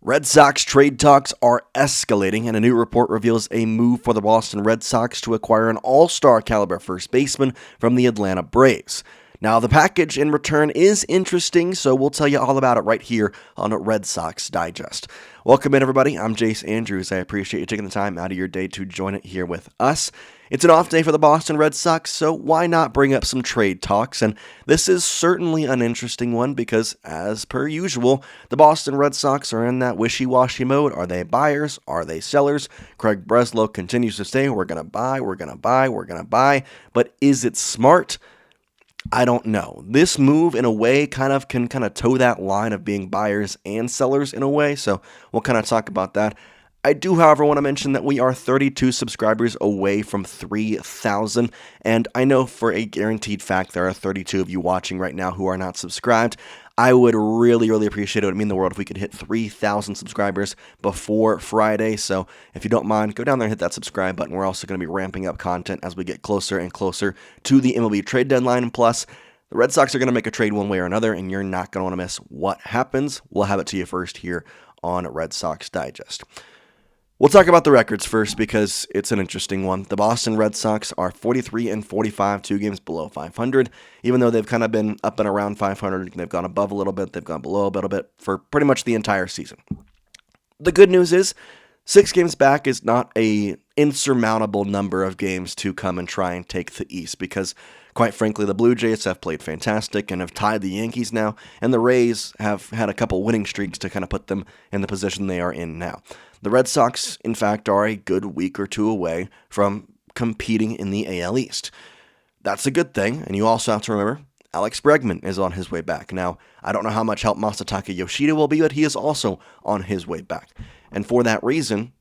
Red Sox trade talks are escalating, and a new report reveals a move for the Boston Red Sox to acquire an all-star caliber first baseman from the Atlanta Braves. Now, the package in return is interesting, so we'll tell you all about it right here on Red Sox Digest. Welcome in, everybody. I'm Jace Andrews. I appreciate you taking the time out of your day to join it here with us. It's an off day for the Boston Red Sox, so why not bring up some trade talks? And this is certainly an interesting one because, as per usual, the Boston Red Sox are in that wishy-washy mode. Are they buyers? Are they sellers? Craig Breslow continues to say, we're going to buy, we're going to buy, we're going to buy. But is it smart? I don't know. This move, in a way, can toe that line of being buyers and sellers in a way, so we'll kind of talk about that. I do, however, want to mention that we are 32 subscribers away from 3,000, and I know for a guaranteed fact there are 32 of you watching right now who are not subscribed. I would really, really appreciate it. It would mean the world if we could hit 3,000 subscribers before Friday, so if you don't mind, go down there and hit that subscribe button. We're also going to be ramping up content as we get closer and closer to the MLB trade deadline, and plus, the Red Sox are going to make a trade one way or another, and you're not going to want to miss what happens. We'll have it to you first here on Red Sox Digest. We'll talk about the records first because it's an interesting one. The Boston Red Sox are 43-45, 2 games below 500. Even though they've kind of been up and around 500, they've gone above a little bit, they've gone below a little bit for pretty much the entire season. The good news is 6 games back is not an insurmountable number of games to come and try and take the East because, quite frankly, the Blue Jays have played fantastic and have tied the Yankees now, and the Rays have had a couple winning streaks to kind of put them in the position they are in now. The Red Sox, in fact, are a good week or two away from competing in the AL East. That's a good thing, and you also have to remember, Alex Bregman is on his way back. Now, I don't know how much help Masataka Yoshida will be, but he is also on his way back. And for that reason,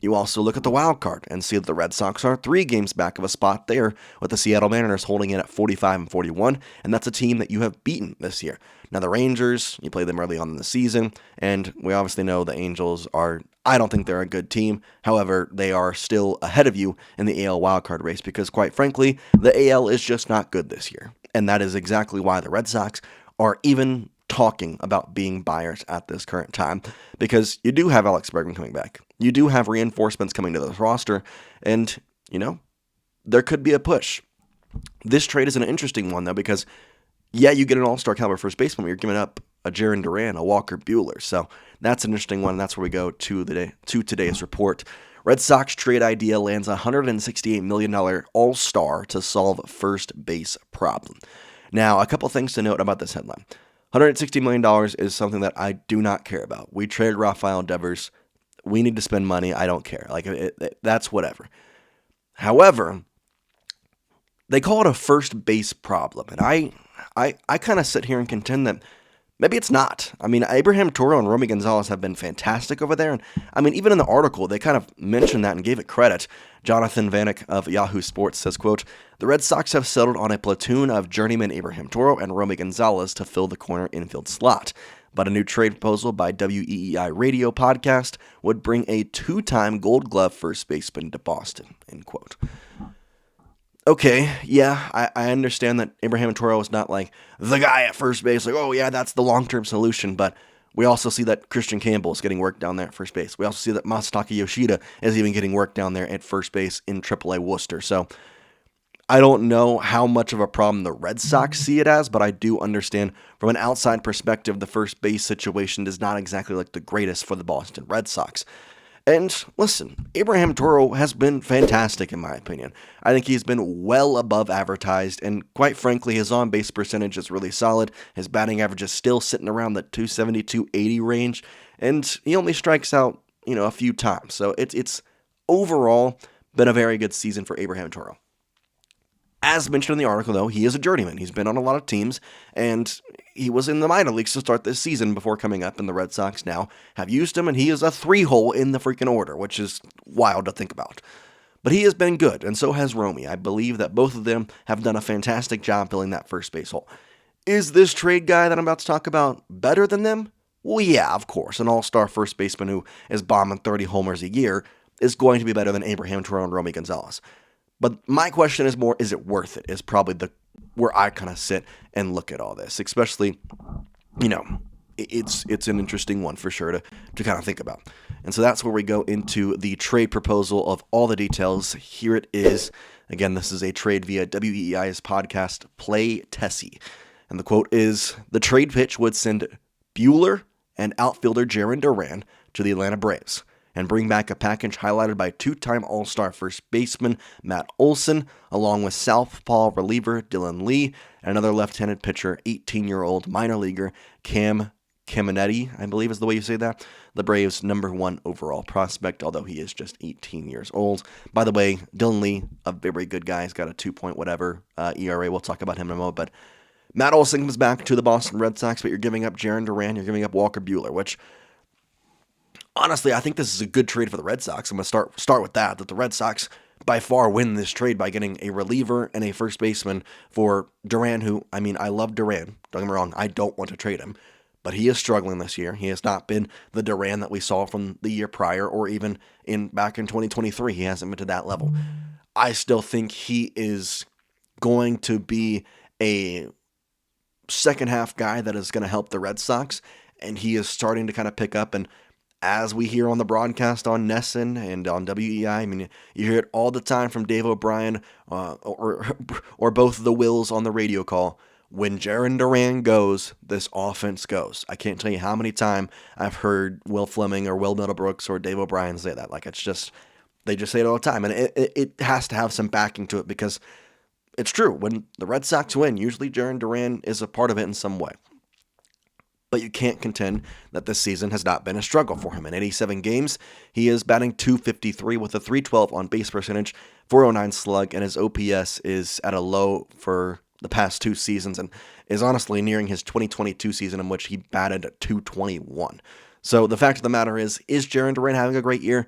you also look at the wild card and see that the Red Sox are 3 games back of a spot there with the Seattle Mariners holding in at 45-41, and that's a team that you have beaten this year. Now, the Rangers, you played them early on in the season, and we obviously know the Angels I don't think they're a good team. However, they are still ahead of you in the AL wildcard race because, quite frankly, the AL is just not good this year. And that is exactly why the Red Sox are even talking about being buyers at this current time because you do have Alex Bregman coming back. You do have reinforcements coming to this roster, and, there could be a push. This trade is an interesting one, though, because, yeah, you get an all-star caliber first baseman, but you're giving up a Jarren Duran, a Walker Buehler. So that's an interesting one, and that's where we go to today's report. Red Sox trade idea lands a $168 million all-star to solve first base problem. Now, a couple things to note about this headline. $160 million is something that I do not care about. We traded Rafael Devers. We need to spend money. I don't care. That's whatever. However, they call it a first base problem, and I kind of sit here and contend that maybe it's not. I mean, Abraham Toro and Romy Gonzalez have been fantastic over there, and I mean, even in the article, they kind of mentioned that and gave it credit. Jonathan Vanek of Yahoo Sports says, quote, "The Red Sox have settled on a platoon of journeyman Abraham Toro and Romy Gonzalez to fill the corner infield slot. But a new trade proposal by WEEI radio podcast would bring a 2-time Gold Glove first baseman to Boston," end quote. Okay, yeah, I understand that Abraham Toro is not like the guy at first base, like, oh yeah, that's the long-term solution, but we also see that Christian Campbell is getting work down there at first base. We also see that Masataka Yoshida is even getting work down there at first base in AAA Worcester. So I don't know how much of a problem the Red Sox see it as, but I do understand from an outside perspective, the first base situation is not exactly like the greatest for the Boston Red Sox. And listen, Abraham Toro has been fantastic in my opinion. I think he's been well above advertised, and quite frankly, his on-base percentage is really solid. His batting average is still sitting around the 270-280 range, and he only strikes out, a few times. So it's overall been a very good season for Abraham Toro. As mentioned in the article, though, he is a journeyman. He's been on a lot of teams, and he was in the minor leagues to start this season before coming up, and the Red Sox now have used him, and he is a 3-hole in the freaking order, which is wild to think about. But he has been good, and so has Romy. I believe that both of them have done a fantastic job filling that first base hole. Is this trade guy that I'm about to talk about better than them? Well, yeah, of course. An all-star first baseman who is bombing 30 homers a year is going to be better than Abraham Toro and Romy Gonzalez. But my question is more, is it worth it? Is probably where I kind of sit and look at all this, especially, it's an interesting one for sure to kind of think about. And so that's where we go into the trade proposal of all the details. Here it is. Again, this is a trade via WEEI's podcast, Play Tessie. And the quote is, the trade pitch would send Buehler and outfielder Jarren Duran to the Atlanta Braves and bring back a package highlighted by two-time All-Star first baseman Matt Olson, along with southpaw reliever Dylan Lee, and another left-handed pitcher, 18-year-old minor leaguer Cam Caminetti, I believe is the way you say that, the Braves' #1 overall prospect, although he is just 18 years old. By the way, Dylan Lee, a very good guy, he's got a 2-point whatever ERA. We'll talk about him in a moment, but Matt Olson comes back to the Boston Red Sox, but you're giving up Jarren Duran, you're giving up Walker Buehler, which, honestly, I think this is a good trade for the Red Sox. I'm going to start with that the Red Sox by far win this trade by getting a reliever and a first baseman for Duran, who, I mean, I love Duran. Don't get me wrong, I don't want to trade him. But he is struggling this year. He has not been the Duran that we saw from the year prior or even back in 2023. He hasn't been to that level. I still think he is going to be a second half guy that is going to help the Red Sox, and he is starting to kind of pick up. And as we hear on the broadcast on Nesson and on WEI, I mean, you hear it all the time from Dave O'Brien or both of the Wills on the radio call. When Jarren Duran goes, this offense goes. I can't tell you how many times I've heard Will Fleming or Will Middlebrooks or Dave O'Brien say that. Like, it's just, they just say it all the time. And it has to have some backing to it because it's true. When the Red Sox win, usually Jarren Duran is a part of it in some way. But you can't contend that this season has not been a struggle for him. In 87 games, he is batting .253 with a .312 on base percentage, .409 slug, and his OPS is at a low for the past two seasons and is honestly nearing his 2022 season in which he batted at .221. So the fact of the matter is Jarren Duran having a great year?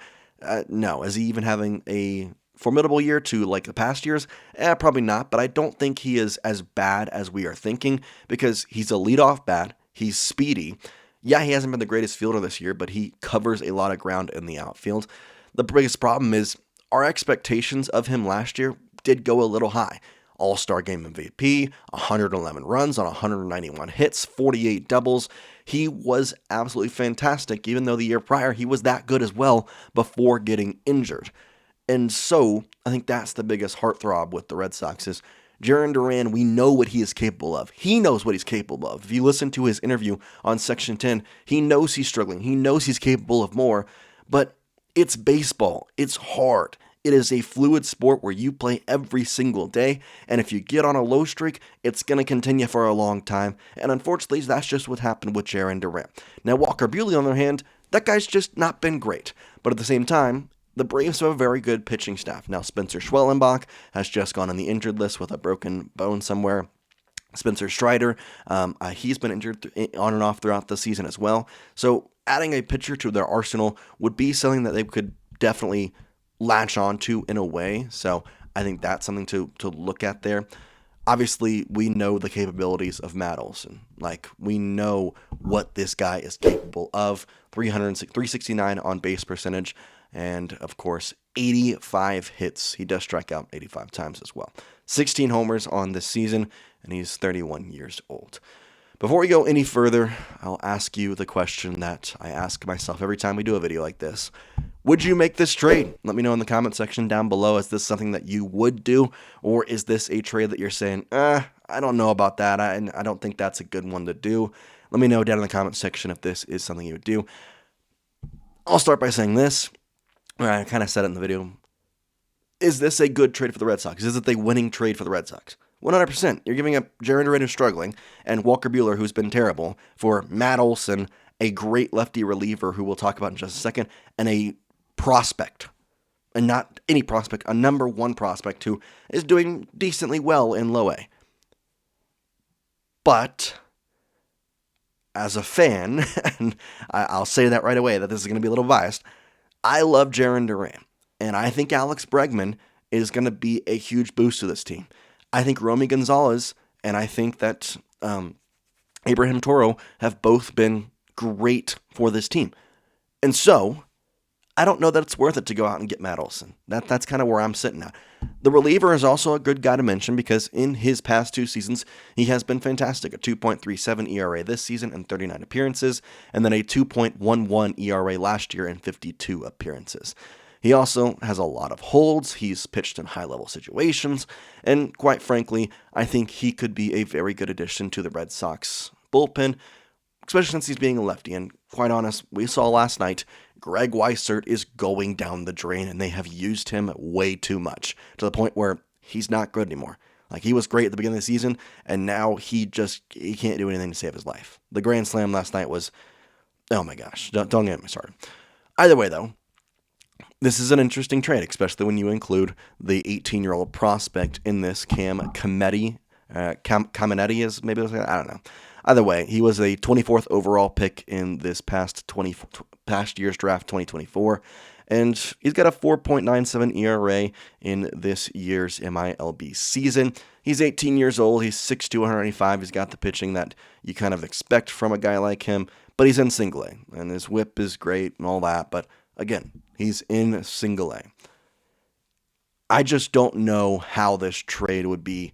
No. Is he even having a formidable year to like the past years? Probably not, but I don't think he is as bad as we are thinking because he's a leadoff bat. He's speedy. Yeah, he hasn't been the greatest fielder this year, but he covers a lot of ground in the outfield. The biggest problem is our expectations of him last year did go a little high. All-Star Game MVP, 111 runs on 191 hits, 48 doubles. He was absolutely fantastic, even though the year prior he was that good as well before getting injured. And so, I think that's the biggest heartthrob with the Red Sox is Jarren Duran, we know what he is capable of. He knows what he's capable of. If you listen to his interview on Section 10, he knows he's struggling. He knows he's capable of more, but it's baseball. It's hard. It is a fluid sport where you play every single day, and if you get on a low streak, it's going to continue for a long time, and unfortunately, that's just what happened with Jarren Duran. Now, Walker Buehler, on the other hand, that guy's just not been great, but at the same time, the Braves have a very good pitching staff. Now, Spencer Schwellenbach has just gone on the injured list with a broken bone somewhere. Spencer Strider, he's been injured on and off throughout the season as well, so adding a pitcher to their arsenal would be something that they could definitely latch on to in a way. So I think that's something to look at there. Obviously, we know the capabilities of Matt Olson. Like, we know what this guy is capable of. 369 on base percentage, and of course, 85 hits. He does strike out 85 times as well. 16 homers on this season, and he's 31 years old. Before we go any further, I'll ask you the question that I ask myself every time we do a video like this. Would you make this trade? Let me know in the comment section down below. Is this something that you would do? Or is this a trade that you're saying, I don't know about that. I don't think that's a good one to do. Let me know down in the comment section if this is something you would do. I'll start by saying this. I kind of said it in the video. Is this a good trade for the Red Sox? Is it a winning trade for the Red Sox? 100%. You're giving up Jarren Duran, who's struggling, and Walker Buehler, who's been terrible, for Matt Olson, a great lefty reliever who we'll talk about in just a second, and a prospect, and not any prospect, a #1 prospect who is doing decently well in low A. But as a fan, and I'll say that right away, that this is going to be a little biased, I love Jarren Duran, and I think Alex Bregman is going to be a huge boost to this team. I think Romy Gonzalez and I think that Abraham Toro have both been great for this team. And so, I don't know that it's worth it to go out and get Matt Olson. That's kind of where I'm sitting at. The reliever is also a good guy to mention because in his past 2 seasons, he has been fantastic. A 2.37 ERA this season in 39 appearances, and then a 2.11 ERA last year in 52 appearances. He also has a lot of holds. He's pitched in high-level situations, and quite frankly, I think he could be a very good addition to the Red Sox bullpen, especially since he's being a lefty. And quite honest, we saw last night, Greg Weissert is going down the drain, and they have used him way too much to the point where he's not good anymore. Like, he was great at the beginning of the season, and now he can't do anything to save his life. The grand slam last night was, oh my gosh, don't get me started. Either way, though, this is an interesting trade, especially when you include the 18-year-old prospect in this, Cam Cametti. Camenetti is maybe, I don't know. Either way, he was a 24th overall pick in this past year's draft, 2024, and he's got a 4.97 ERA in this year's MILB season. He's 18 years old. He's 6'2", 195. He's got the pitching that you kind of expect from a guy like him, but he's in single A, and his whip is great and all that, but again, he's in single A. I just don't know how this trade would be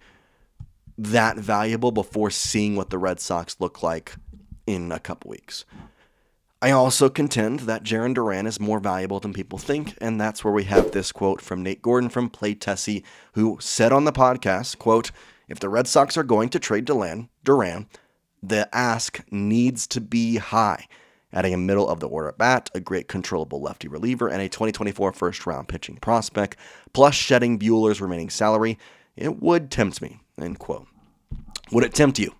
that valuable before seeing what the Red Sox look like in a couple weeks. I also contend that Jarren Duran is more valuable than people think, and that's where we have this quote from Nate Gordon from Play Tessie, who said on the podcast, quote, "If the Red Sox are going to trade Duran, the ask needs to be high, adding a middle-of-the-order bat, a great controllable lefty reliever, and a 2024 first-round pitching prospect, plus shedding Buehler's remaining salary. It would tempt me," end quote. Would it tempt you?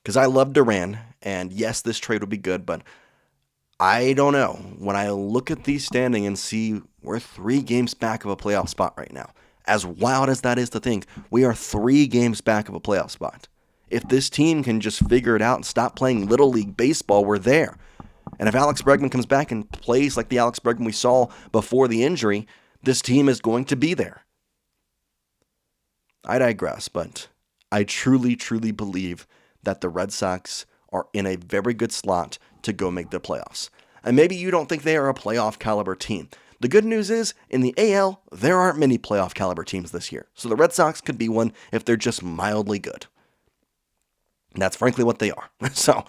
Because I love Duran, and yes, this trade would be good, but I don't know. When I look at these standing and see we're 3 games back of a playoff spot right now, as wild as that is to think, we are 3 games back of a playoff spot. If this team can just figure it out and stop playing Little League baseball, we're there. And if Alex Bregman comes back and plays like the Alex Bregman we saw before the injury, this team is going to be there. I digress, but I truly, truly believe that the Red Sox are in a very good slot to go make the playoffs. And maybe you don't think they are a playoff caliber team. The good news is, in the AL, there aren't many playoff caliber teams this year. So the Red Sox could be one if they're just mildly good. And that's frankly what they are. So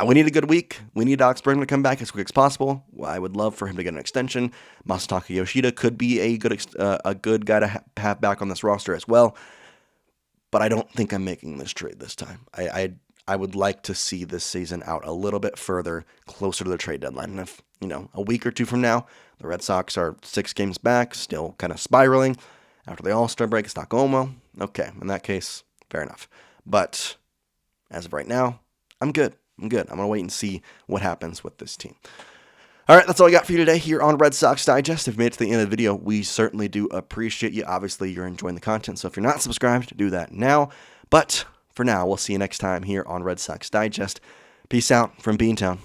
we need a good week. We need Alex Bregman to come back as quick as possible. I would love for him to get an extension. Masataka Yoshida could be a good guy to have back on this roster as well. But I don't think I'm making this trade this time. I would like to see this season out a little bit further, closer to the trade deadline. And if, a week or 2 from now, the Red Sox are 6 games back, still kind of spiraling after the All-Star break, it's not going well. Okay, in that case, fair enough. But as of right now, I'm good. I'm going to wait and see what happens with this team. All right, that's all I got for you today here on Red Sox Digest. If you made it to the end of the video, we certainly do appreciate you. Obviously, you're enjoying the content, so if you're not subscribed, do that now. But for now, we'll see you next time here on Red Sox Digest. Peace out from Beantown.